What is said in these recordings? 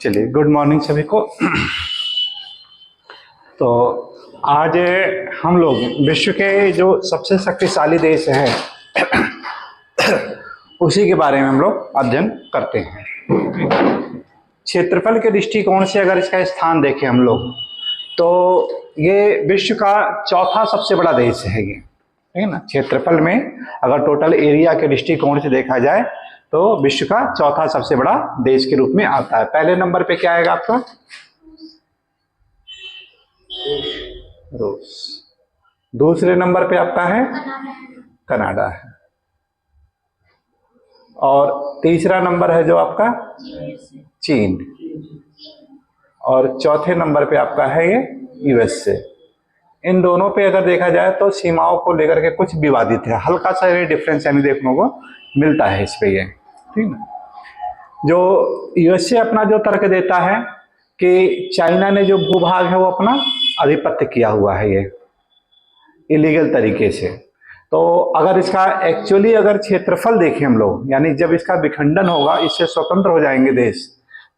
चलिए, good morning सभी को। तो आज हम लोग विश्व के जो सबसे शक्तिशाली देश हैं उसी के बारे में हम लोग अध्ययन करते हैं। क्षेत्रफल के दृष्टिकोण से अगर इसका स्थान देखें हम लोग, तो ये विश्व का चौथा सबसे बड़ा देश है ये, ठीक है ना। क्षेत्रफल में अगर टोटल एरिया के दृष्टिकोण से देखा जाए तो विश्व का चौथा सबसे बड़ा देश के रूप में आता है। पहले नंबर पे क्या आएगा आपका? रूस। दूसरे नंबर पे आपका है कनाडा है, और तीसरा नंबर है जो आपका चीन, और चौथे नंबर पे आपका है ये यूएसए। इन दोनों पे अगर देखा जाए तो सीमाओं को लेकर के कुछ विवादित है, हल्का सा ये डिफरेंस यानी देखने को मिलता है इस पे ये, ठीक ना। जो यूएसए अपना जो तर्क देता है कि चाइना ने जो भूभाग है वो अपना आधिपत्य किया हुआ है ये इलीगल तरीके से। तो अगर इसका एक्चुअली अगर क्षेत्रफल देखें हम लोग, यानी जब इसका विखंडन होगा, इससे स्वतंत्र हो जाएंगे देश,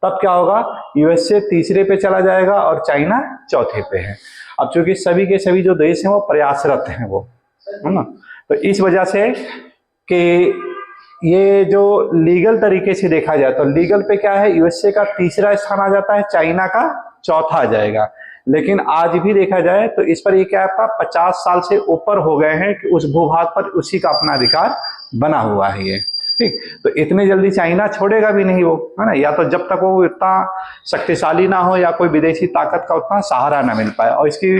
तब क्या होगा? यूएसए तीसरे पे चला जाएगा और चाइना चौथे पे है। अब चूंकि सभी के सभी जो देश हैं वो प्रयासरत हैं, वो है ना, तो इस वजह से कि ये जो लीगल तरीके से देखा जाए तो लीगल पे क्या है, यूएसए का तीसरा स्थान आ जाता है, चाइना का चौथा आ जाएगा। लेकिन आज भी देखा जाए तो इस पर ये क्या आपका 50 साल से ऊपर हो गए हैं कि उस भूभाग पर उसी का अपना अधिकार बना हुआ है ये, ठीक। तो इतनी जल्दी चाइना छोड़ेगा भी नहीं वो, है ना, या तो जब तक वो इतना शक्तिशाली ना हो या कोई विदेशी ताकत का उतना सहारा ना मिल पाए। और इसकी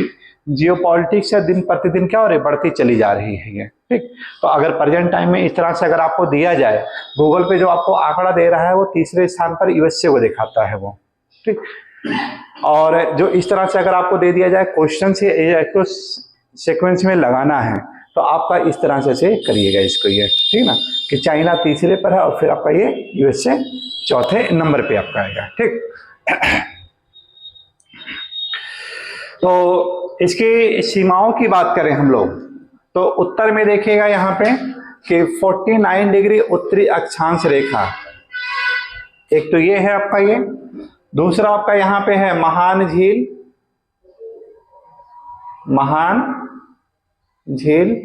जियोपॉलिटिक्स है दिन प्रतिदिन क्या हो रही, बढ़ती चली जा रही है ये, ठीक। तो अगर प्रेजेंट टाइम में इस तरह से अगर आपको दिया जाए, गूगल पे जो आपको आंकड़ा दे रहा है वो तीसरे स्थान पर यूएसए को दिखाता है वो, ठीक। और जो इस तरह से अगर आपको दे दिया जाए क्वेश्चन से तो सीक्वेंस में लगाना है, तो आपका इस तरह से करिएगा इसको ये, ठीक ना, कि चाइना तीसरे पर है और फिर आपका ये यूएसए चौथे नंबर पे आपका आएगा, ठीक। तो इसकी सीमाओं की बात करें हम लोग तो उत्तर में देखिएगा यहाँ पे कि 49 डिग्री उत्तरी अक्षांश रेखा, एक तो ये है आपका ये, दूसरा आपका यहाँ पे है महान झील,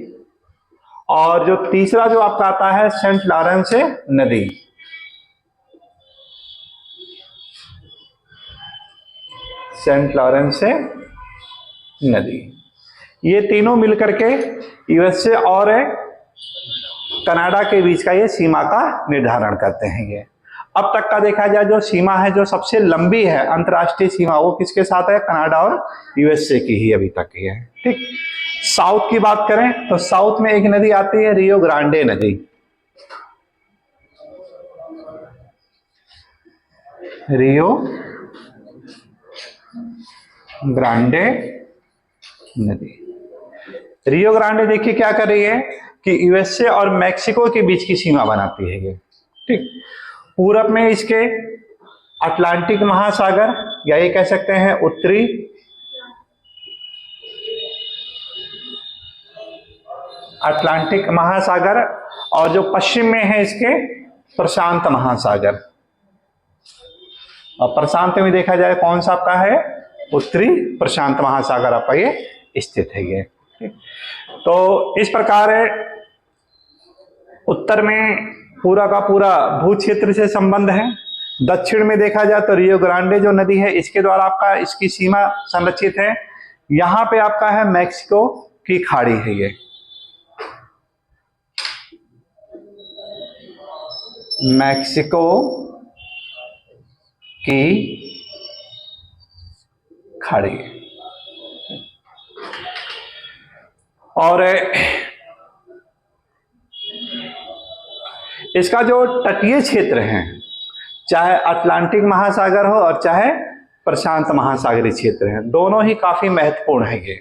और जो तीसरा जो आपका आता है सेंट लॉरेंस नदी। सेंट लॉरेंस नदी, ये तीनों मिलकर के यूएसए और कनाडा के बीच का ये सीमा का निर्धारण करते हैं ये। अब तक का देखा जाए जो सीमा है, जो सबसे लंबी है अंतर्राष्ट्रीय सीमा, वो किसके साथ है? कनाडा और यूएसए की ही अभी तक की है, ठीक। साउथ की बात करें तो साउथ में एक नदी आती है रियो ग्रांडे नदी। रियो ग्रांडे नदी, रियो ग्रांडे देखिए क्या कर रही है कि यूएसए और मैक्सिको के बीच की सीमा बनाती है ये, ठीक। पूरब में इसके अटलांटिक महासागर, या ये कह सकते हैं उत्तरी अटलांटिक महासागर, और जो पश्चिम में है इसके प्रशांत महासागर। और प्रशांत में देखा जाए कौन सा आपका है? उत्तरी प्रशांत महासागर आपका ये स्थित है ये, ठीक। तो इस प्रकार उत्तर में पूरा का पूरा भू क्षेत्र से संबंध है। दक्षिण में देखा जाए तो रियो ग्रांडे जो नदी है इसके द्वारा आपका इसकी सीमा संरक्षित है। यहां पे आपका है मैक्सिको की खाड़ी है ये, मैक्सिको की खाड़ी। और इसका जो तटीय क्षेत्र है, चाहे अटलांटिक महासागर हो और चाहे प्रशांत महासागरीय क्षेत्र है, दोनों ही काफी महत्वपूर्ण है ये,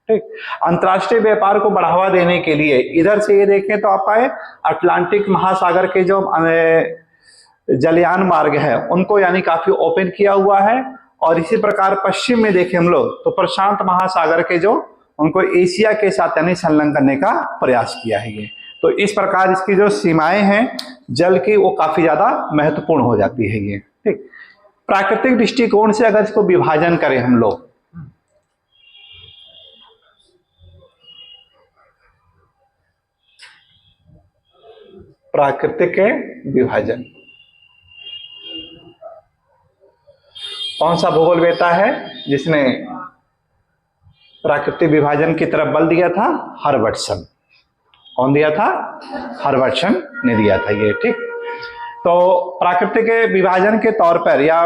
ठीक। अंतर्राष्ट्रीय व्यापार को बढ़ावा देने के लिए इधर से ये देखें तो आपका अटलांटिक महासागर के जो जलयान मार्ग है उनको यानी काफी ओपन किया हुआ है, और इसी प्रकार पश्चिम में देखें हम लोग तो प्रशांत महासागर के जो उनको एशिया के साथ यानी संलग्न करने का प्रयास किया है ये। तो इस प्रकार इसकी जो सीमाएं हैं जल की वो काफी ज्यादा महत्वपूर्ण हो जाती है ये, ठीक। प्राकृतिक दृष्टिकोण से अगर इसको विभाजन करें हम लोग, प्राकृतिक विभाजन कौन सा भूगोलवेत्ता है जिसने प्राकृतिक विभाजन की तरफ बल दिया था? हर्बर्टसन। कौन दिया था? हर्बर्टसन ने दिया था ये, ठीक। तो प्राकृतिक विभाजन के तौर पर या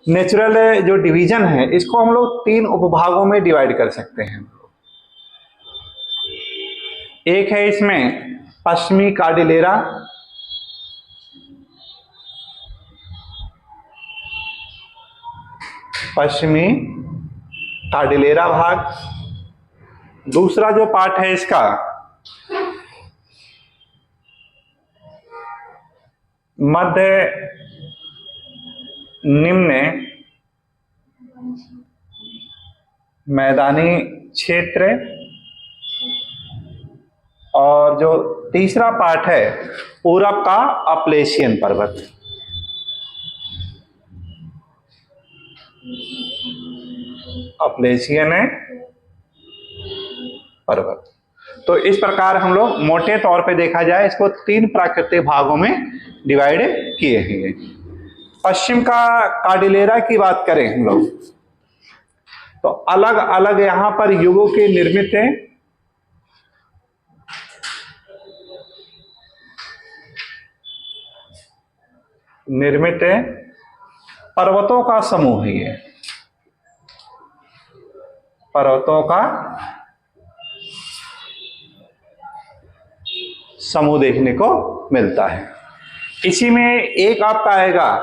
नेचुरल जो डिवीजन है, इसको हम लोग 3 उपभागों में डिवाइड कर सकते हैं। एक है इसमें पश्चिमी कार्डिलेरा, पश्चिमी कार्डिलेरा भाग। दूसरा जो पार्ट है इसका मध्य निम्न मैदानी क्षेत्र, और जो तीसरा पार्ट है पूरब का अपलेशियन पर्वत। अपलेशियन पर्वत। तो इस प्रकार हम लोग मोटे तौर पे देखा जाए इसको 3 प्राकृतिक भागों में डिवाइड किए हैं। पश्चिम का कार्डिलेरा की बात करें हम लोग तो अलग अलग यहां पर युगों के निर्मित पर्वतों का समूह है। ये पर्वतों का समूह देखने को मिलता है। इसी में एक आपका आएगा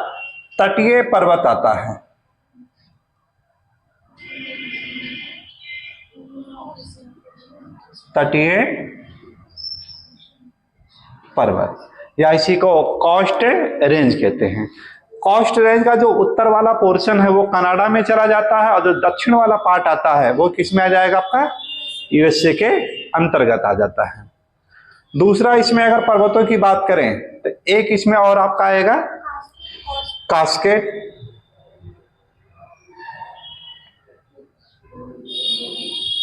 तटीय पर्वत आता है। तटीय पर्वत या इसी को कोस्ट रेंज कहते हैं। कोस्ट रेंज का जो उत्तर वाला पोर्शन है वो कनाडा में चला जाता है, और जो दक्षिण वाला पार्ट आता है वो किस में आ जाएगा? आपका यूएसए के अंतर्गत आ जाता है। दूसरा इसमें अगर पर्वतों की बात करें तो एक इसमें और आपका आएगा कास्केड,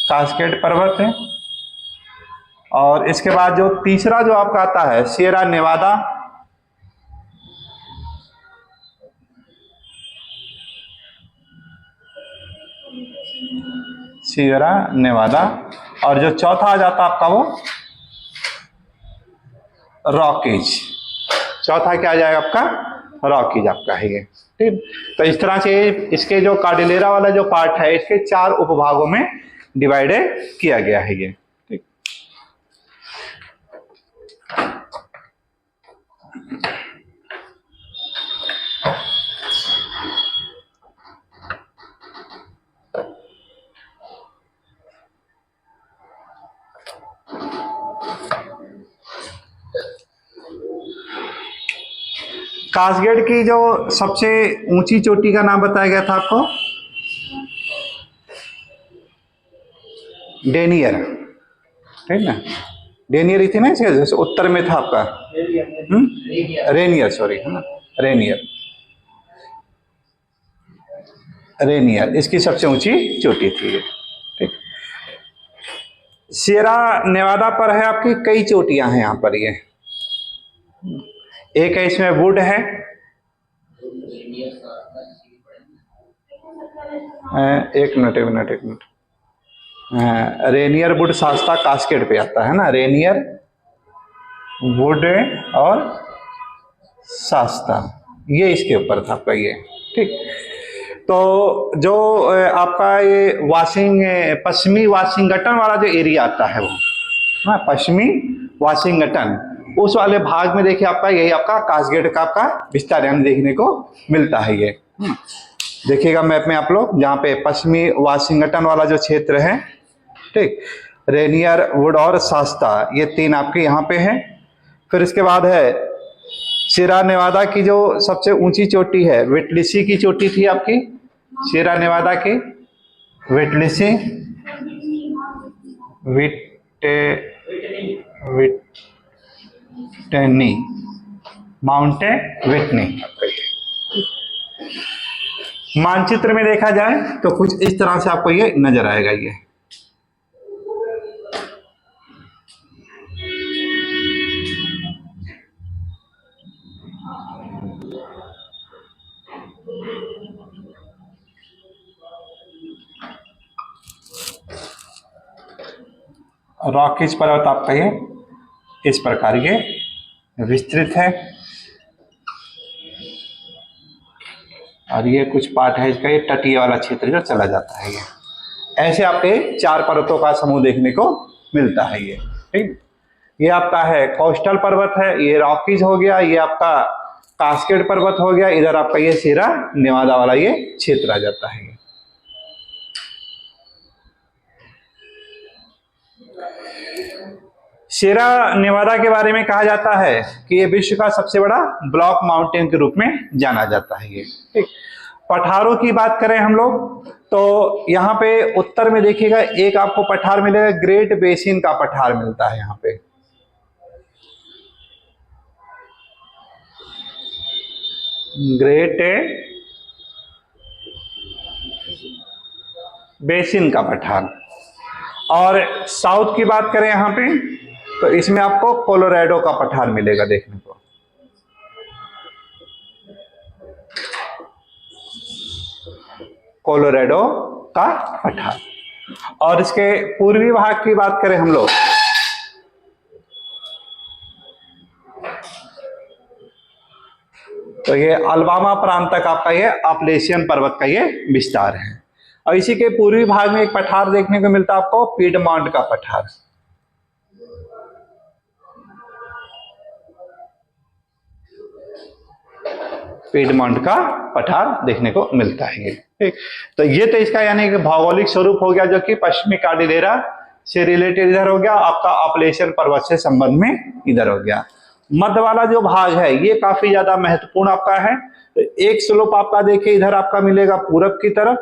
कास्केड पर्वत है। और इसके बाद जो तीसरा जो आपका आता है सियरा नेवादा, सियरा नेवादा। और जो चौथा आ जाता आपका वो रॉकीज। चौथा क्या आ जाएगा आपका? रॉकीज आपका है ये, ठीक। तो इस तरह से इसके जो कार्डिलेरा वाला जो पार्ट है इसके 4 उपभागों में डिवाइड किया गया है ये, ठीक। कासगेड की जो सबसे ऊंची चोटी का नाम बताया गया था आपको? डेनियर, ठीक ना? डेनियर ही थी ना, इसके उत्तर में था आपका रेनियर, सॉरी, है ना, रेनियर। रेनियर इसकी सबसे ऊंची चोटी थी ये, ठीक। सियरा नेवादा पर है आपकी कई चोटियां हैं यहाँ पर ये। एक है इसमें वुड है, एक minute, Rainier would Shasta cascade पे आता है ना, रेनियर वुड और शास्ता, ये इसके ऊपर था आपका ये, ठीक। तो जो आपका ये पश्चिमी वाशिंगटन वाला जो एरिया आता है वो, हाँ, पश्चिमी वाशिंगटन, उस वाले भाग में देखिए आपका यही आपका कासगेड का आपका विस्तार यहाँ देखने को मिलता है ये। देखिएगा मैप में आप लोग, जहाँ पे पश्चिमी वाशिंगटन वाला जो क्षेत्र है, ठीक, रेनियर वुड और शास्ता, ये 3 आपके यहाँ पे है। फिर इसके बाद है सियरा नेवादा की जो सबसे ऊंची चोटी है, विटलिसी की चोटी थी आपकी, सियरा नेवादा की विटलिसी, विटनी, माउंट विटनी। मानचित्र में देखा जाए तो कुछ इस तरह से आपको ये नजर आएगा। ये रॉकीज पर्वत आपका ये इस प्रकार ये विस्तृत है, और ये कुछ पार्ट है इसका, ये तटीय वाला क्षेत्र जो चला जाता है। ये ऐसे आपके 4 पर्वतों का समूह देखने को मिलता है। ये ठीक, ये आपका है कोस्टल पर्वत है, ये रॉकीज हो गया, ये आपका कास्केड पर्वत हो गया, इधर आपका ये सीरा नेवादा वाला ये क्षेत्र आ जाता है। सीरा नेवादा के बारे में कहा जाता है कि ये विश्व का सबसे बड़ा ब्लॉक माउंटेन के रूप में जाना जाता है। ये ठीक, पठारों की बात करें हम लोग तो यहाँ पे उत्तर में देखिएगा एक आपको पठार मिलेगा, ग्रेट बेसिन का पठार मिलता है। यहाँ पे ग्रेट बेसिन का पठार। और साउथ की बात करें यहाँ पे तो इसमें आपको कोलोराडो का पठार मिलेगा देखने को। कोलोराडो का पठार। और इसके पूर्वी भाग की बात करें हम लोग तो ये अल्बामा प्रांत तक आपका ये अपलेशियन पर्वत का ये विस्तार है। और इसी के पूर्वी भाग में एक पठार देखने को मिलता है आपको, पीडमॉन्ट का पठार। पीडमॉन्ट का पठार देखने को मिलता है। ठीक, तो ये तो इसका यानी कि भौगोलिक स्वरूप हो गया, जो कि पश्चिमी कार्डिलेरा से रिलेटेड इधर हो गया, आपका अपलेशियन पर्वत से संबंध में इधर हो गया। मध्य वाला जो भाग है ये काफी ज्यादा महत्वपूर्ण आपका है। तो एक स्लोप आपका देखिए इधर आपका मिलेगा पूरब की तरफ,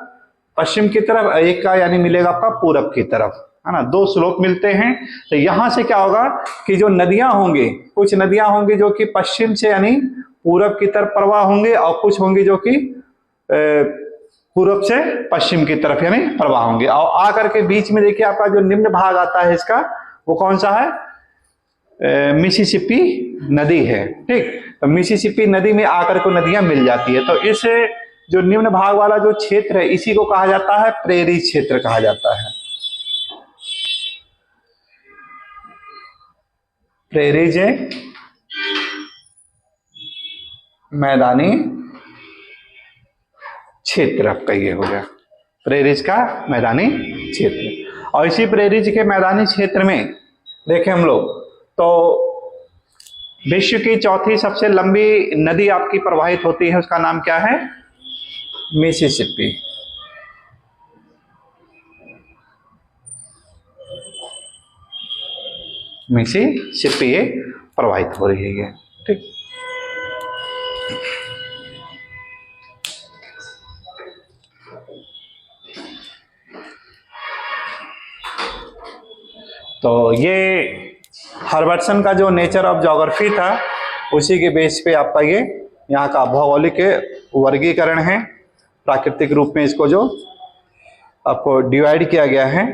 पश्चिम की तरफ, एक का यानी मिलेगा आपका पूरब की तरफ, है ना। 2 स्लोप मिलते हैं। तो यहां से क्या होगा कि जो नदियां होंगी, कुछ नदियां होंगी जो कि पश्चिम से यानी पूरब की तरफ प्रवाह होंगे, और कुछ होंगे जो कि पूरब से पश्चिम की तरफ यानी प्रवाह होंगे। और आकर के बीच में देखिए आपका जो निम्न भाग आता है इसका, वो कौन सा है, मिसिसिपी नदी है। ठीक, तो मिसिसिपी नदी में आकर को नदियां मिल जाती है। तो इस जो निम्न भाग वाला जो क्षेत्र है इसी को कहा जाता है प्रेरी क्षेत्र कहा जाता है। प्रेरीज मैदानी क्षेत्र आपका ये हो गया, प्रेरीज का मैदानी क्षेत्र। और इसी प्रेरीज के मैदानी क्षेत्र में देखें हम लोग तो विश्व की चौथी सबसे लंबी नदी आपकी प्रवाहित होती है, उसका नाम क्या है, मिसिसिपी। मिसिसिपी ये प्रवाहित हो रही है। ठीक, तो ये हर्बर्टसन का जो नेचर ऑफ ज्योग्राफी था उसी के बेस पे आपका ये यहाँ का भौगोलिक वर्गीकरण है, प्राकृतिक रूप में इसको जो आपको डिवाइड किया गया है।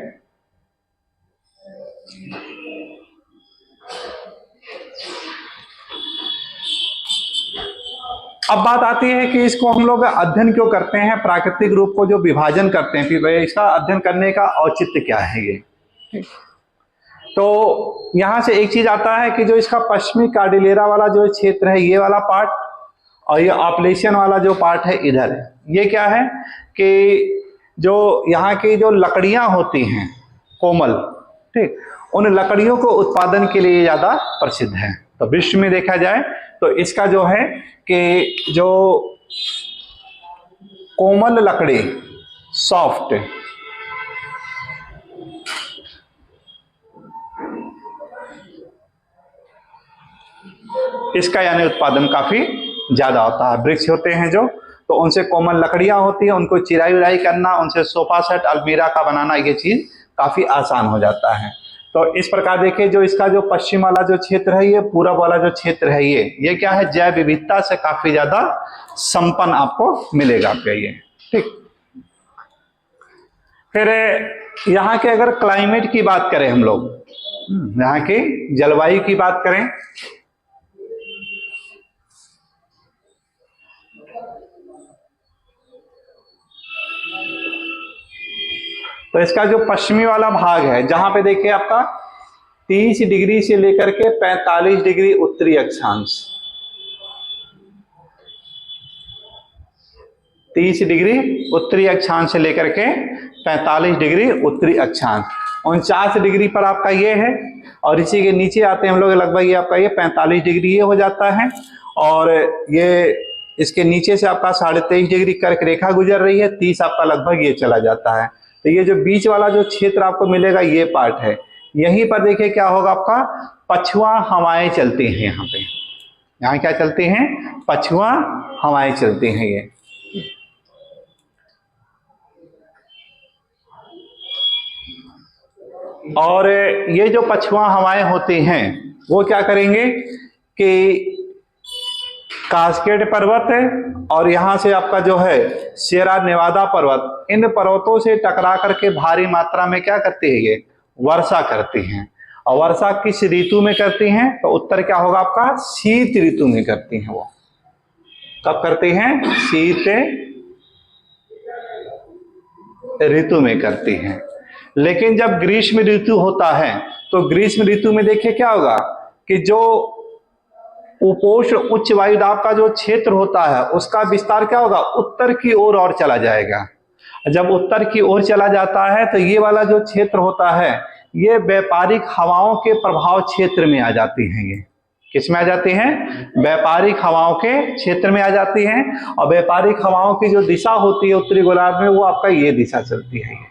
अब बात आती है कि इसको हम लोग अध्ययन क्यों करते हैं, प्राकृतिक रूप को जो विभाजन करते हैं, फिर इसका अध्ययन करने का औचित्य क्या है ये। तो यहां से एक चीज आता है कि जो इसका पश्चिमी कार्डिलेरा वाला जो क्षेत्र है ये वाला पार्ट, और ये अपलेशियन वाला जो पार्ट है इधर है, ये क्या है कि जो यहाँ की जो लकड़ियां होती हैं कोमल, ठीक, उन लकड़ियों को उत्पादन के लिए ज्यादा प्रसिद्ध है। तो विश्व में देखा जाए तो इसका जो है कि जो कोमल लकड़ी, सॉफ्ट, इसका यानी उत्पादन काफी ज्यादा होता है। वृक्ष होते हैं जो, तो उनसे कोमल लकड़ियां होती है, उनको चिराई उराई करना, उनसे सोफा सेट अलमीरा का बनाना, ये चीज काफी आसान हो जाता है। तो इस प्रकार देखिए जो इसका जो पश्चिम वाला जो क्षेत्र है, ये पूरब वाला जो क्षेत्र है, ये क्या है, जैव विविधता से काफी ज्यादा संपन्न आपको मिलेगा आपका ये। ठीक। फिर यहाँ के अगर क्लाइमेट की बात करें हम लोग, यहाँ की जलवायु की बात करें, तो इसका जो पश्चिमी वाला भाग है, जहां पे देखिए आपका 30 डिग्री से लेकर के 45 डिग्री उत्तरी अक्षांश, 30 डिग्री उत्तरी अक्षांश से लेकर के 45 डिग्री उत्तरी अक्षांश, 49 डिग्री पर आपका ये है। और इसी के नीचे आते हैं हम लोग, लगभग ये आपका ये 45 डिग्री ये हो जाता है। और ये इसके नीचे से आपका 23.5 डिग्री कर्क रेखा गुजर रही है, 30 आपका लगभग ये चला जाता है। तो ये जो बीच वाला जो क्षेत्र आपको मिलेगा ये पार्ट है। यहीं पर देखिए क्या होगा, आपका पछुआ हवाएं चलती हैं यहाँ पे। यहाँ क्या चलती हैं? पछुआ हवाएं चलती हैं ये। और ये जो पछुआ हवाएं होती हैं वो क्या करेंगे कि कास्केड पर्वत है और यहां से आपका जो है सियरा नेवादा पर्वत, इन पर्वतों से टकरा करके भारी मात्रा में क्या करती है, ये वर्षा करती हैं। और वर्षा किस ऋतु में करती हैं? तो उत्तर क्या होगा आपका, शीत ऋतु में करती हैं। वो कब करती हैं? शीत ऋतु में करती हैं। लेकिन जब ग्रीष्म ऋतु होता है तो ग्रीष्म ऋतु में देखिए क्या होगा कि जो उपोष्ण उच्च वायुदाब का जो क्षेत्र होता है उसका विस्तार क्या होगा, उत्तर की ओर और चला जाएगा। जब उत्तर की ओर चला जाता है तो ये वाला जो क्षेत्र होता है ये व्यापारिक हवाओं के प्रभाव क्षेत्र में आ जाती हैं। ये किस में आ जाती हैं? व्यापारिक हवाओं के क्षेत्र में आ जाती हैं। और व्यापारिक हवाओं की जो दिशा होती है उत्तरी गोलार्ध में, वो आपका ये दिशा चलती है,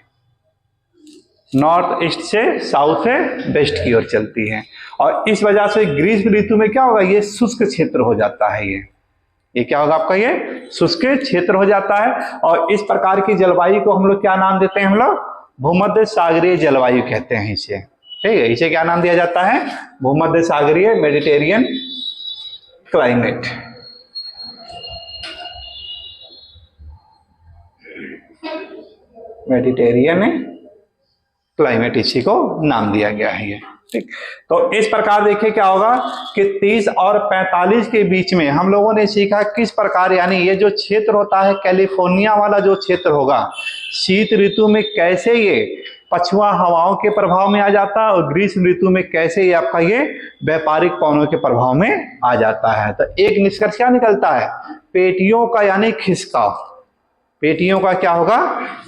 नॉर्थ ईस्ट से साउथ वेस्ट की ओर चलती है। और इस वजह से ग्रीष्म ऋतु में क्या होगा, ये शुष्क क्षेत्र हो जाता है। ये क्या होगा आपका, ये शुष्क क्षेत्र हो जाता है। और इस प्रकार की जलवायु को हम लोग क्या नाम देते हैं? हम लोग भूमध्य सागरीय जलवायु कहते हैं इसे। ठीक है, इसे क्या नाम दिया जाता है? भूमध्य सागरीय, मेडिटेरियन क्लाइमेट। मेडिटेरियन क्लाइमेट इसी को नाम दिया गया है ये। ठीक, तो इस प्रकार देखिए क्या होगा कि 30 और 45 के बीच में हम लोगों ने सीखा किस प्रकार, यानी ये जो क्षेत्र होता है कैलिफोर्निया वाला जो क्षेत्र होगा, शीत ऋतु में कैसे ये पछुआ हवाओं के प्रभाव में आ जाता है और ग्रीष्म ऋतु में कैसे ये आपका ये व्यापारिक पवनों के प्रभाव में आ जाता है। तो एक निष्कर्ष क्या निकलता है, पेटियों का यानी खिसकाव, पेटियों का क्या होगा,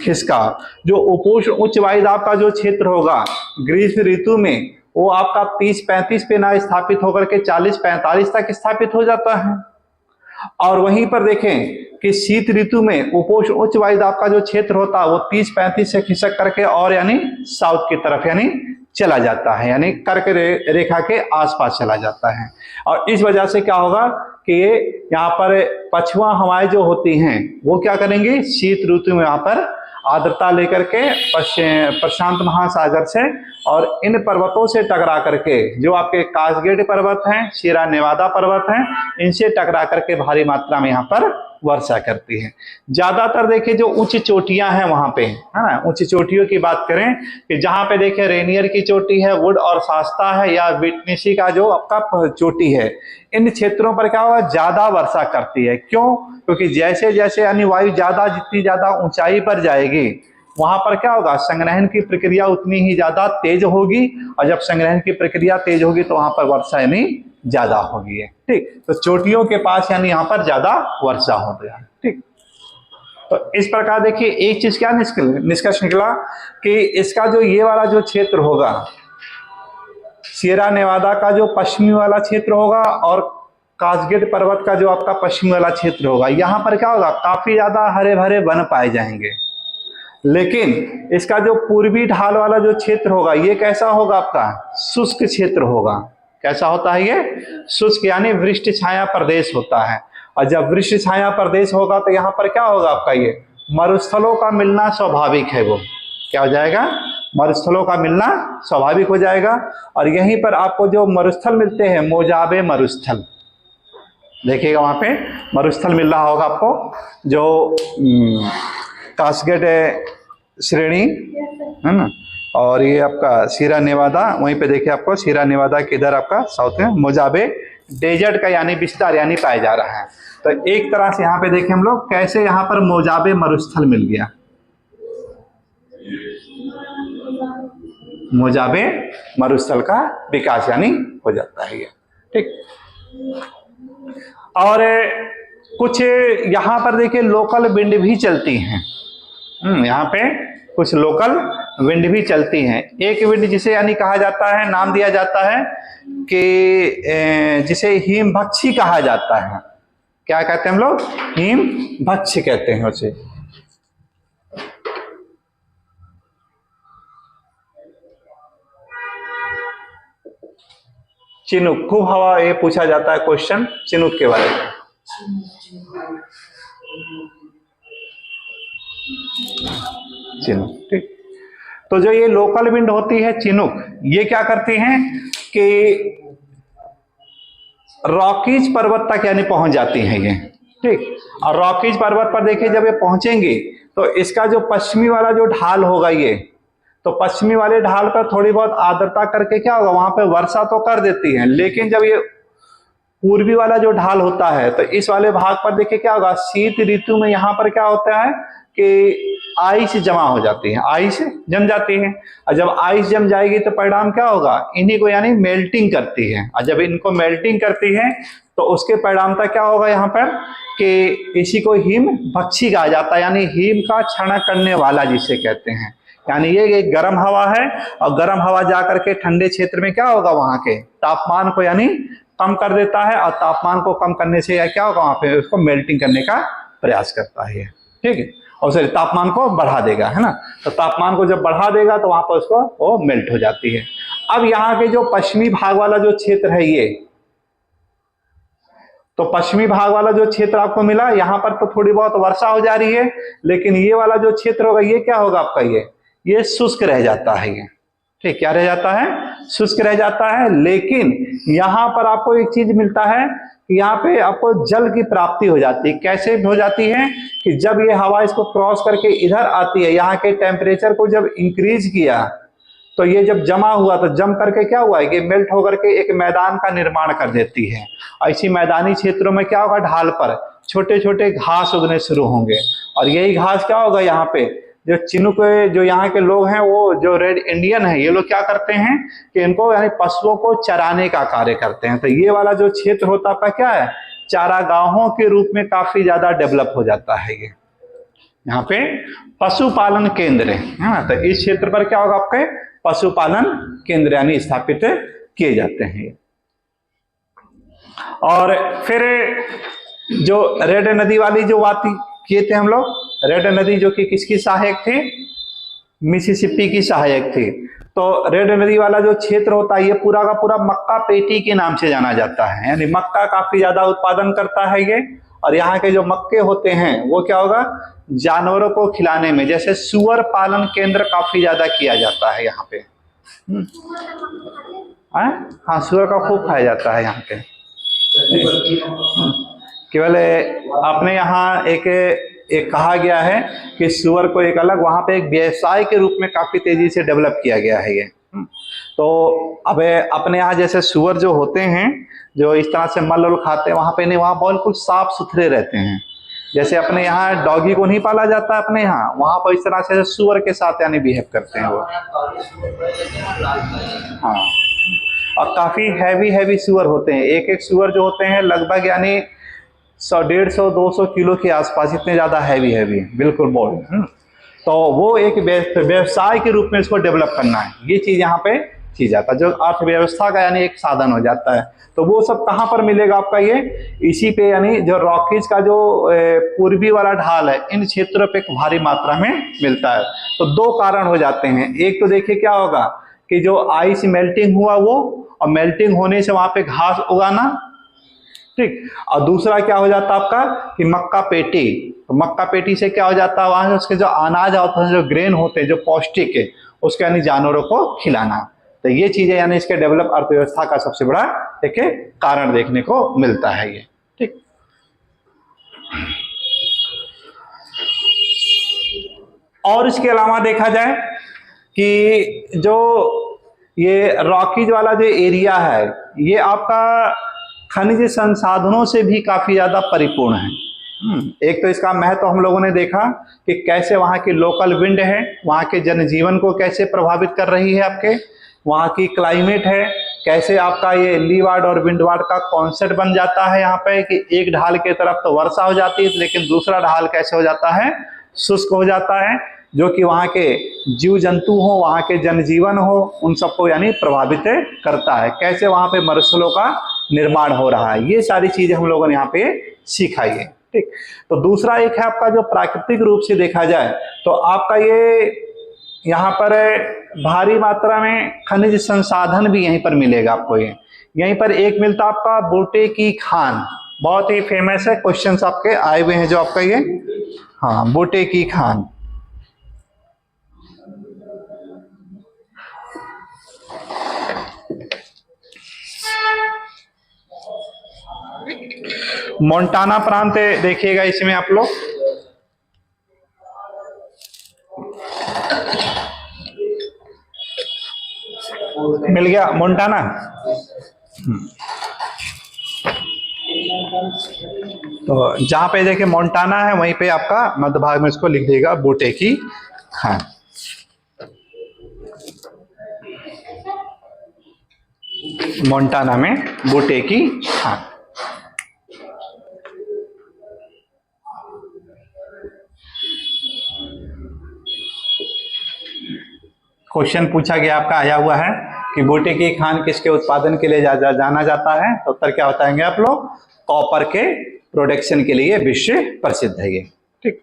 खिसकाव। जो उपोष्ण उच्च वायुदाब का जो क्षेत्र होगा ग्रीष्म ऋतु में वो आपका 30-35 पे ना स्थापित होकर के 40-45 तक स्थापित हो जाता है। और वहीं पर देखें कि शीत ऋतु में उपोष्ण उच्च वायुदाब का जो क्षेत्र होता है वो 30-35 से खिसक करके और यानी साउथ की तरफ यानी चला जाता है, यानी कर्क रेखा के आसपास चला जाता है। और इस वजह से क्या होगा कि ये यहाँ पर पछुआ हवाएं जो होती हैं वो क्या करेंगी, शीत ऋतु में यहाँ पर आर्द्रता लेकर के प्रशांत महासागर से और इन पर्वतों से टकरा करके, जो आपके कासगेड पर्वत हैं, सियरा नेवादा पर्वत हैं, इनसे टकरा करके भारी मात्रा में यहाँ पर वर्षा करती है। ज्यादातर देखिए जो उच्च चोटियां हैं वहां पे, है ना, उच्च चोटियों की बात करें कि जहां पे देखिए रेनियर की चोटी है, वुड और शास्ता है, या विटनेसी का जो आपका चोटी है, इन क्षेत्रों पर क्या होगा, ज्यादा वर्षा करती है। क्यों? क्योंकि जैसे जैसे यानी वायु ज्यादा, जितनी ज्यादा ऊंचाई पर जाएगी वहां पर क्या होगा, संग्रहण की प्रक्रिया उतनी ही ज्यादा तेज होगी, और जब संग्रहण की प्रक्रिया तेज होगी तो वहां पर वर्षा यानी ज्यादा होगी। ठीक, तो चोटियों के पास यानी यहाँ पर ज्यादा वर्षा हो गया। ठीक, तो इस प्रकार देखिए एक चीज क्या निष्कर्ष निकला कि इसका जो ये वाला जो क्षेत्र होगा सियरा नेवादा का जो पश्चिमी वाला क्षेत्र होगा और कासगेड पर्वत का जो आपका पश्चिमी वाला क्षेत्र होगा, यहाँ पर क्या होगा, काफी ज्यादा हरे भरे वन पाए जाएंगे। लेकिन इसका जो पूर्वी ढाल वाला जो क्षेत्र होगा ये कैसा होगा, आपका शुष्क क्षेत्र होगा। कैसा होता है ये, शुष्क, यानी वृष्ट छाया प्रदेश होता है। और जब वृष्ट छाया प्रदेश होगा तो यहाँ पर क्या होगा, आपका ये मरुस्थलों का मिलना स्वाभाविक है। वो क्या हो जाएगा, मरुस्थलों का मिलना स्वाभाविक हो जाएगा। और यहीं पर आपको जो मरुस्थल मिलते हैं, मोजाबे मरुस्थल, देखिएगा वहाँ पे मरुस्थल मिल रहा होगा आपको, जो कास्केड श्रेणी है ना, और ये आपका सीरा नेवादा, वहीं पे देखिए आपको सीरा नेवादा किधर आपका साउथ में मोजाबे डेजर्ट का यानी विस्तार यानी पाया जा रहा है। तो एक तरह से यहाँ पे देखें हम लोग कैसे यहाँ पर मोजाबे मरुस्थल मिल गया, मोजाबे मरुस्थल का विकास यानी हो जाता है ये, ठीक। और कुछ यहाँ पर देखिए लोकल विंड भी चलती हैं, यहाँ पे कुछ लोकल विंड भी चलती हैं। एक विंड जिसे यानी कहा जाता है, नाम दिया जाता है कि जिसे हिमभक्षी कहा जाता है। क्या कहते हैं हम लोग? हिमभक्षी कहते हैं उसे। चिनुक, खूब हवा, ये पूछा जाता है क्वेश्चन चिनुक के बारे में। चिनुक, ठीक। तो जो ये लोकल विंड होती है चिनुक, ये क्या करती हैं कि रॉकीज पर्वत तक यानी पहुंच जाती हैं ये, ठीक। और रॉकीज पर्वत पर देखिए जब ये पहुंचेंगे तो इसका जो पश्चिमी वाला जो ढाल होगा ये, तो पश्चिमी वाले ढाल पर थोड़ी बहुत आर्द्रता करके क्या होगा, वहां पे वर्षा तो कर देती है, लेकिन जब ये पूर्वी वाला जो ढाल होता है तो इस वाले भाग पर देखिए क्या होगा, शीत ऋतु में यहाँ पर क्या होता है कि आइस जमा हो जाती है, आइस जम जाती है। और जब आइस जम जाएगी तो परिणाम क्या होगा, इन्हीं को यानी मेल्टिंग करती है। और जब इनको मेल्टिंग करती है तो उसके परिणामता क्या होगा यहाँ पर कि इसी को हिमभक्षी कहा जाता है, यानी हिम का क्षरण करने वाला जिसे कहते हैं। यानी ये एक गर्म हवा है और गर्म हवा जाकर के ठंडे क्षेत्र में क्या होगा, वहां के तापमान को यानी कम कर देता है, और तापमान को कम करने से क्या होगा, वहां पे उसको मेल्टिंग करने का प्रयास करता है, ठीक है। और फिर तापमान को बढ़ा देगा, है ना। तो तापमान को जब बढ़ा देगा तो वहां पर उसको वो मेल्ट हो जाती है। अब यहाँ के जो पश्चिमी भाग वाला जो क्षेत्र है ये, तो पश्चिमी भाग वाला जो क्षेत्र आपको मिला, यहाँ पर तो थोड़ी बहुत वर्षा हो जा रही है, लेकिन ये वाला जो क्षेत्र होगा ये क्या होगा आपका, ये शुष्क रह जाता है ये, ठीक। क्या रह जाता है, शुष्क रह जाता है। लेकिन यहाँ पर आपको एक चीज मिलता है कि यहाँ पे आपको जल की प्राप्ति हो जाती है। कैसे हो जाती है कि जब ये हवा इसको क्रॉस करके इधर आती है, यहाँ के टेम्परेचर को जब इंक्रीज किया तो ये जब जमा हुआ तो जम करके क्या हुआ है कि मेल्ट होकर के एक मैदान का निर्माण कर देती है। ऐसी मैदानी क्षेत्रों में क्या होगा, ढाल पर छोटे छोटे घास उगने शुरू होंगे, और यही घास क्या होगा, यहाँ पे जो चिनुक जो यहाँ के लोग हैं, वो जो रेड इंडियन है, ये लोग क्या करते हैं कि इनको यानी पशुओं को चराने का कार्य करते हैं। तो ये वाला जो क्षेत्र होता है क्या है, चारागाहों के रूप में काफी ज्यादा डेवलप हो जाता है ये, यहाँ पे पशुपालन केंद्र है ना। तो इस क्षेत्र पर क्या होगा, आपके पशुपालन केंद्र यानी स्थापित किए जाते हैं। और फिर जो रेड नदी वाली जो बात किए थे हम लोग, रेड नदी जो कि किसकी सहायक थी, मिसिसिपी की सहायक थी। तो रेड नदी वाला जो क्षेत्र होता है ये पूरा का पूरा मक्का पेटी के नाम से जाना जाता है, यानी मक्का काफी ज्यादा उत्पादन करता है ये। और यहाँ के जो मक्के होते हैं वो क्या होगा, जानवरों को खिलाने में, जैसे सुअर पालन केंद्र काफी ज्यादा किया जाता है यहाँ पे। हाँ, सुअर का खूब खाया जाता है यहाँ पे। केवल अपने यहाँ एक कहा गया है कि सुअर को एक अलग वहां पे एक व्यवसाय के रूप में काफी तेजी से डेवलप किया गया है ये। तो अब अपने यहाँ जैसे सुअर जो होते हैं जो इस तरह से मल खाते हैं, वहां पे नहीं, वहां बिल्कुल साफ सुथरे रहते हैं। जैसे अपने यहाँ डॉगी को नहीं पाला जाता है अपने यहाँ, वहां पर इस तरह से सुअर के साथ यानी बिहेव करते हैं वो। हाँ, और काफी हैवी सुअर होते हैं। एक एक सुअर जो होते हैं लगभग यानी 100-150-200 किलो के आसपास, इतने ज्यादा हैवी बिल्कुल बॉडी। तो वो एक व्यवसाय के रूप में इसको डेवलप करना है, ये चीज यहाँ पे की जाता है, जो अर्थव्यवस्था का यानी एक साधन हो जाता है। तो वो सब कहाँ पर मिलेगा आपका, ये इसी पे यानी जो रॉकीज का जो पूर्वी वाला ढाल है, इन क्षेत्रों पे भारी मात्रा में मिलता है। तो दो कारण हो जाते हैं, एक तो देखिए क्या होगा कि जो आइस मेल्टिंग हुआ वो, और मेल्टिंग होने से वहां पे घास उगाना, ठीक। और दूसरा क्या हो जाता है आपका कि मक्का पेटी, तो मक्का पेटी से क्या हो जाता है, वहां से उसके जो अनाज होते हैं, जो ग्रेन होते हैं, जो पौष्टिक है, उसके यानी जानवरों को खिलाना। तो ये चीजें यानी इसके डेवलप अर्थव्यवस्था का सबसे बड़ा एक कारण देखने को मिलता है ये, ठीक। और इसके अलावा देखा जाए कि जो ये रॉकीज वाला जो एरिया है, ये आपका खनिज संसाधनों से भी काफी ज्यादा परिपूर्ण है। एक तो इसका महत्व हम लोगों ने देखा कि कैसे वहाँ की लोकल विंड है, वहाँ के जनजीवन को कैसे प्रभावित कर रही है, आपके वहाँ की क्लाइमेट है, कैसे आपका ये लीवार्ड और विंडवार्ड का कॉन्सेप्ट बन जाता है यहाँ पे कि एक ढाल के तरफ तो वर्षा हो जाती है, लेकिन दूसरा ढाल कैसे हो जाता है, शुष्क हो जाता है, जो कि वहाँ के जीव जंतु हो, वहाँ के जनजीवन हो, उन सबको यानी प्रभावित करता है। कैसे वहाँ पे मरुस्थलों का निर्माण हो रहा है, ये सारी चीजें हम लोगों ने यहाँ पे सिखाई है। ठीक, तो दूसरा एक है आपका जो प्राकृतिक रूप से देखा जाए तो आपका ये यहाँ पर भारी मात्रा में खनिज संसाधन भी यहीं पर मिलेगा आपको। ये यहीं पर एक मिलता आपका बूटे की खान, बहुत ही फेमस है, क्वेश्चंस आपके आए हुए हैं जो आपका ये, हाँ, बूटे की खान। मोंटाना प्रांत देखिएगा इसमें आप लोग, मिल गया मोंटाना। तो जहां पे देखिए मोंटाना है वहीं पे आपका मध्य भाग में इसको लिख देगा बूटे की खान। मोंटाना में बूटे की खान। क्वेश्चन पूछा गया आपका आया हुआ है कि बूटे की खान किसके उत्पादन के लिए जाना जाता है, तो उत्तर क्या बताएंगे आप लोग, कॉपर के प्रोडक्शन के लिए विश्व प्रसिद्ध है ये। ठीक,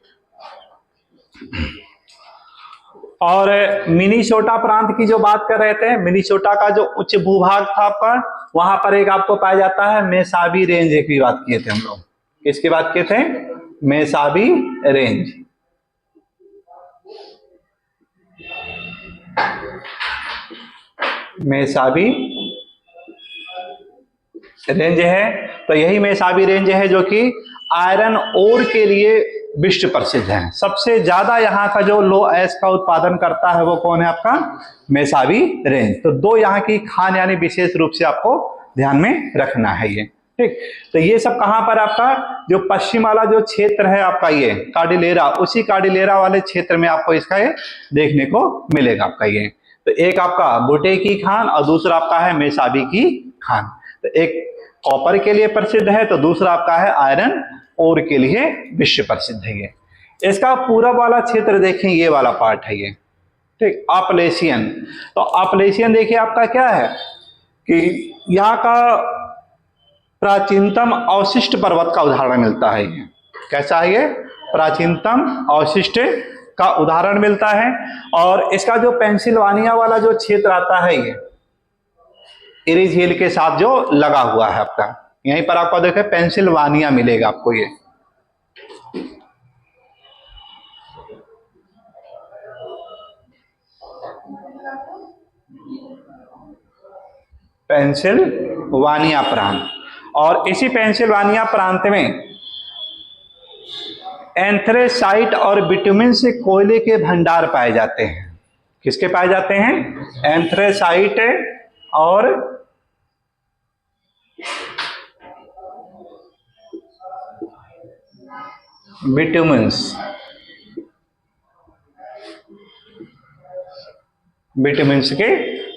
और मिनीसोटा प्रांत की जो बात कर रहे थे, मिनीसोटा का जो उच्च भूभाग था आपका, वहां पर एक आपको पाया जाता है मेसाबी रेंज की बात किए थे हम लोग। किसकी बात किए थे, मेसाबी रेंज। मेसाबी रेंज है, तो यही मेसाबी रेंज है जो कि आयरन ओर के लिए विश्व प्रसिद्ध है। सबसे ज्यादा यहाँ का जो लो एस का उत्पादन करता है वो कौन है आपका, मेसाबी रेंज। तो दो यहाँ की खान यानी विशेष रूप से आपको ध्यान में रखना है ये। ठीक, तो ये सब कहां पर आपका जो पश्चिम वाला जो क्षेत्र है आपका ये कार्डिलेरा, उसी कार्डिलेरा वाले क्षेत्र में आपको इसका ये देखने को मिलेगा आपका ये। तो एक आपका बूटे की खान और दूसरा आपका है मेसाबी की खान। तो एक कॉपर के लिए प्रसिद्ध है, तो दूसरा आपका है आयरन ओर के लिए विश्व प्रसिद्ध है ये। इसका पूरब वाला क्षेत्र देखें, ये वाला पार्ट है ये। ठीक, अपलेशियन। तो अपलेशियन देखिए आपका क्या है कि यहाँ का प्राचीनतम अवशिष्ट पर्वत का उदाहरण मिलता है ये। कैसा है ये, प्राचीनतम अवशिष्ट का उदाहरण मिलता है। और इसका जो पेंसिल्वानिया वाला जो क्षेत्र आता है ये इरिज हिल के साथ जो लगा हुआ है आपका, यहीं पर आपको देखे पेंसिल्वानिया मिलेगा आपको ये। पेंसिल्वानिया प्रांत, और इसी पेंसिल्वानिया प्रांत में एंथ्रेसाइट और बिटुमिन से कोयले के भंडार पाए जाते हैं। किसके पाए जाते हैं, एंथ्रेसाइट और विटामिन्स के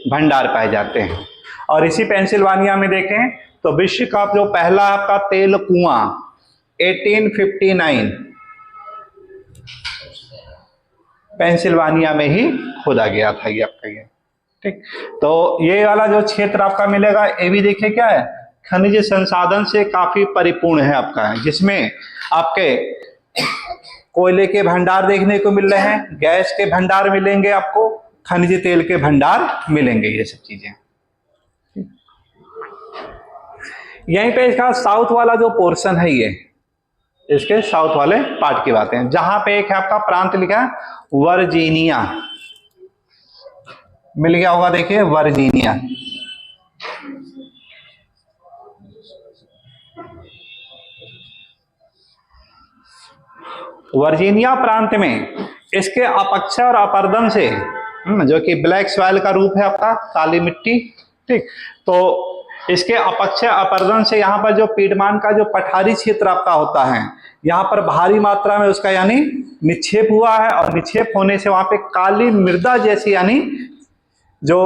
भंडार पाए जाते हैं। और इसी पेंसिल्वानिया में देखें तो विश्व का जो पहला आपका तेल कुआं 1859 पेंसिल्वानिया में ही खोदा गया था ये आपका ये। ठीक, तो ये वाला जो क्षेत्र आपका मिलेगा ये भी देखिए क्या है, खनिज संसाधन से काफी परिपूर्ण है आपका, जिसमें आपके कोयले के भंडार देखने को मिल रहे हैं, गैस के भंडार मिलेंगे आपको, खनिज तेल के भंडार मिलेंगे, ये सब चीजें। यहीं पे इसका साउथ वाला जो पोर्शन है ये, इसके साउथ वाले पार्ट की बातें, जहां पे एक है आपका प्रांत लिखा है वर्जीनिया, मिल गया होगा देखिए वर्जीनिया। वर्जीनिया प्रांत में इसके अपक्षय और अपरदन से, जो कि ब्लैक सॉइल का रूप है आपका, काली मिट्टी, ठीक, तो इसके अपक्षय अपरदन से यहाँ पर जो पीडमान का जो पठारी क्षेत्र आपका होता है, यहाँ पर भारी मात्रा में उसका यानी निक्षेप हुआ है, और निक्षेप होने से वहां पे काली मृदा जैसी यानी जो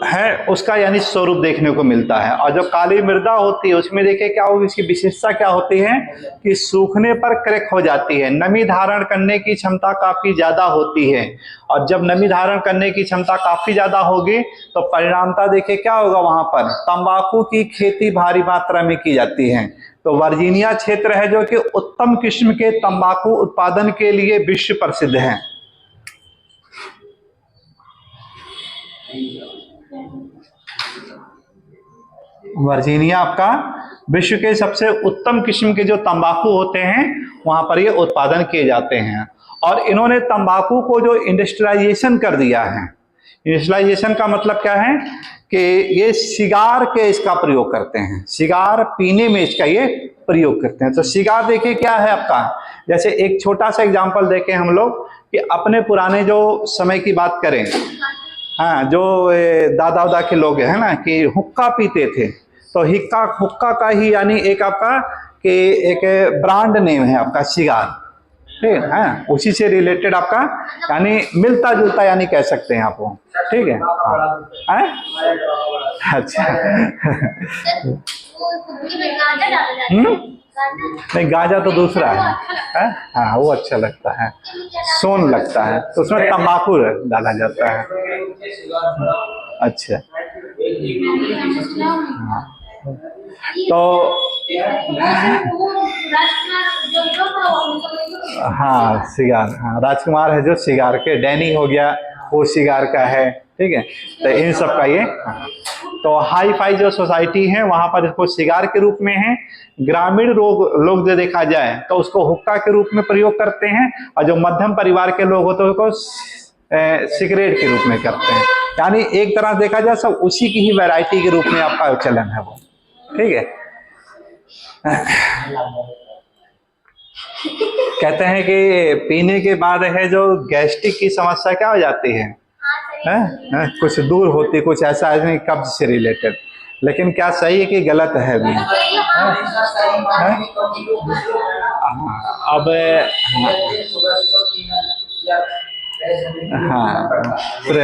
है उसका यानी स्वरूप देखने को मिलता है। और जो काली मृदा होती है उसमें देखिए क्या होगी, इसकी विशेषता क्या होती है कि सूखने पर क्रैक हो जाती है, नमी धारण करने की क्षमता काफी ज्यादा होती है। और जब नमी धारण करने की क्षमता काफी ज्यादा होगी तो परिणामता देखिए क्या होगा, वहां पर तंबाकू की खेती भारी मात्रा में की जाती है। तो वर्जीनिया क्षेत्र है जो कि उत्तम किस्म के तंबाकू उत्पादन के लिए विश्व प्रसिद्ध है। वर्जीनिया आपका विश्व के सबसे उत्तम किस्म के जो तंबाकू होते हैं वहां पर ये उत्पादन किए जाते हैं। और इन्होंने तंबाकू को जो इंडस्ट्रियलाइजेशन कर दिया है, इंडस्ट्रियलाइजेशन का मतलब क्या है कि ये सिगार के इसका प्रयोग करते हैं, सिगार पीने में इसका ये प्रयोग करते हैं। तो सिगार देखिए क्या है आपका, जैसे एक छोटा सा एग्जांपल देखें हम लोग कि अपने पुराने जो समय की बात करें, हाँ, जो दादा दादा के लोग है ना कि हुक्का पीते थे, तो हुक्का का ही यानी एक आपका कि एक ब्रांड नेम है आपका सिगार, ठीक है, उसी से रिलेटेड आपका यानी मिलता जुलता यानी कह सकते हैं आप वो, ठीक है, अच्छा नहीं, गांजा तो दूसरा है? हाँ, वो अच्छा लगता है, सोन लगता है, तो उसमें तंबाकू डाला जाता है। अच्छा, हाँ, तो हाँ सिगार, हाँ राजकुमार है जो सिगार के, डैनी हो गया वो सिगार का है, ठीक है। तो इन सब का ये, तो हाई फाई जो सोसाइटी है वहां पर इसको सिगार के रूप में है। ग्रामीण लोग जो देखा जाए तो उसको हुक्का के रूप में प्रयोग करते हैं, और जो मध्यम परिवार के लोग होते हैं उसको सिगरेट के रूप में करते हैं। यानी एक तरह देखा जाए सब उसी की ही वैरायटी के रूप में आपका चलन है वो, ठीक है। कहते हैं कि पीने के बाद है जो गैस्ट्रिक की समस्या क्या हो जाती है, कुछ दूर होती, कुछ ऐसा नहीं कब्ज से रिलेटेड, लेकिन क्या सही है कि गलत है भी? अब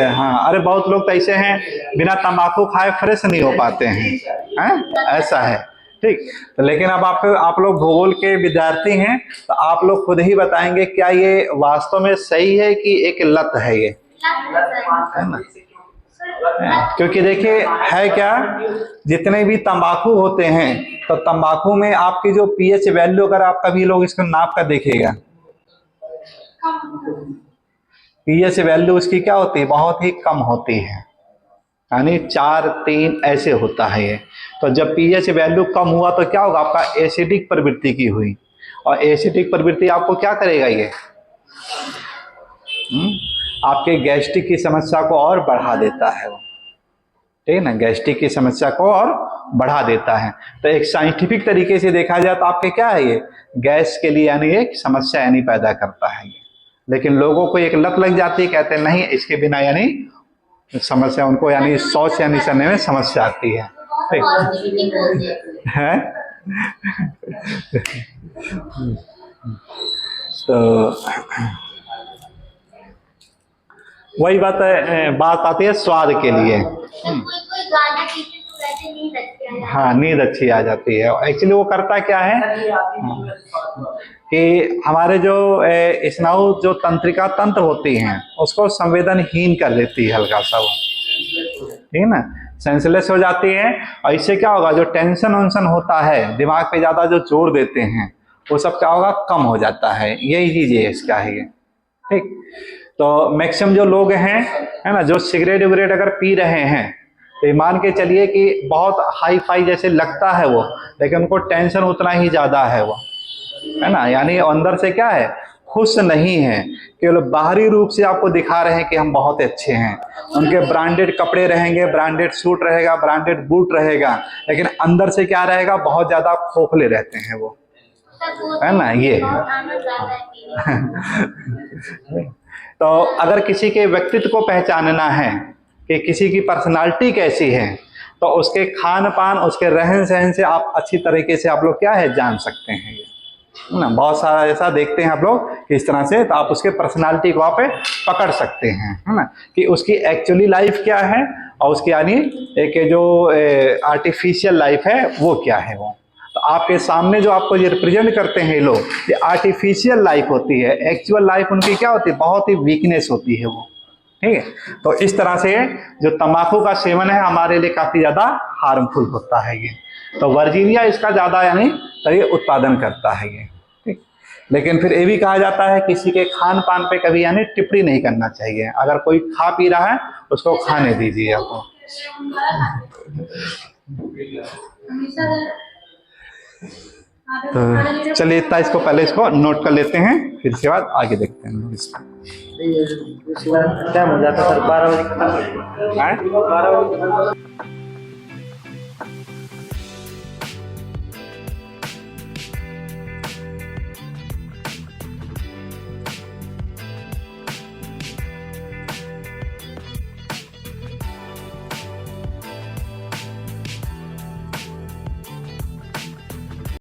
हाँ, अरे बहुत लोग तो ऐसे हैं बिना तंबाकू खाए फ्रेश नहीं हो पाते हैं, ऐसा है, ठीक। तो लेकिन अब आप लोग भूगोल के विद्यार्थी हैं, तो आप लोग खुद ही बताएंगे क्या ये वास्तव में सही है कि एक लत है ये, है ना? क्योंकि देखिए है क्या, जितने भी तंबाकू होते हैं तो तंबाकू में आपकी जो पीएच वैल्यू, अगर आप कभी लोग इसको नाप कर देखिएगा, पीएच वैल्यू उसकी क्या होती है, बहुत ही कम होती है, यानी 4-3 ऐसे होता है ये। तो जब पीएच वैल्यू कम हुआ तो क्या होगा, आपका एसिडिक प्रवृत्ति की हुई, और एसिडिक प्रवृत्ति आपको क्या करेगा ये, आपके गैस्ट्रिक की समस्या को और बढ़ा देता है वो, ठीक है ना, गैस्ट्रिक की समस्या को और बढ़ा देता है। तो एक साइंटिफिक तरीके से देखा जाए तो आपके क्या है ये, गैस के लिए यानी एक समस्या यानी पैदा करता है ये। लेकिन लोगों को एक लत लग जाती है, कहते हैं नहीं इसके बिना यानी समस्या, उनको यानी शौच यानी करने में समस्या आती है, है? तो वही बात आती है स्वाद के लिए, हाँ नींद अच्छी आ जाती है। एक्चुअली वो करता क्या है कि हमारे जो स्नायु जो तंत्रिका तंत्र होती हैं उसको संवेदनहीन कर देती है हल्का सा वो, ठीक है ना, सेंसलेस हो जाती है। और इससे क्या होगा, जो टेंशन वेंशन होता है, दिमाग पे ज्यादा जो जोर देते हैं, वो सब क्या होगा, कम हो जाता है। यही चीज है इसका है ये, ठीक। तो मैक्सिमम जो लोग हैं, है ना, जो सिगरेट विगरेट अगर पी रहे हैं, तो मान के चलिए कि बहुत हाई फाई जैसे लगता है वो, लेकिन उनको टेंशन उतना ही ज्यादा है वो, है ना, यानी अंदर से क्या है, खुश नहीं है, केवल बाहरी रूप से आपको दिखा रहे हैं कि हम बहुत अच्छे हैं, उनके ब्रांडेड कपड़े रहेंगे, ब्रांडेड सूट रहेगा, ब्रांडेड बूट रहेगा, लेकिन अंदर से क्या रहेगा, बहुत ज्यादा खोखले रहते हैं वो, है ना, ये तो अगर किसी के व्यक्तित्व को पहचानना है कि किसी की पर्सनालिटी कैसी है, तो उसके खान पान, उसके रहन सहन से आप अच्छी तरीके से आप लोग क्या है जान सकते हैं, है ना। बहुत सारा ऐसा देखते हैं आप लोग इस तरह से, तो आप उसके पर्सनालिटी को आप पकड़ सकते हैं, है ना, कि उसकी एक्चुअली लाइफ क्या है और उसकी यानी एक जो आर्टिफिशियल लाइफ है वो क्या है। वो तो आपके सामने जो आपको ये रिप्रेजेंट करते हैं ये लोग, ये आर्टिफिशियल लाइफ होती है। एक्चुअल लाइफ उनकी क्या होती है, बहुत ही वीकनेस होती है वो, ठीक है। तो इस तरह से जो तंबाकू का सेवन है हमारे लिए काफी ज्यादा हार्मफुल होता है ये। तो वर्जीनिया इसका ज्यादा यानी उत्पादन करता है ये, ठीक। लेकिन फिर ये भी कहा जाता है किसी के खान पान पे कभी यानी टिप्पणी नहीं करना चाहिए। अगर कोई खा पी रहा है उसको खाने दीजिए आपको। तो चलिए इतना, इसको पहले इसको नोट कर लेते हैं, फिर इसके बाद आगे देखते हैं इसको। टाइम हो जाता सर, 12 बजे खत्म। 12 बजे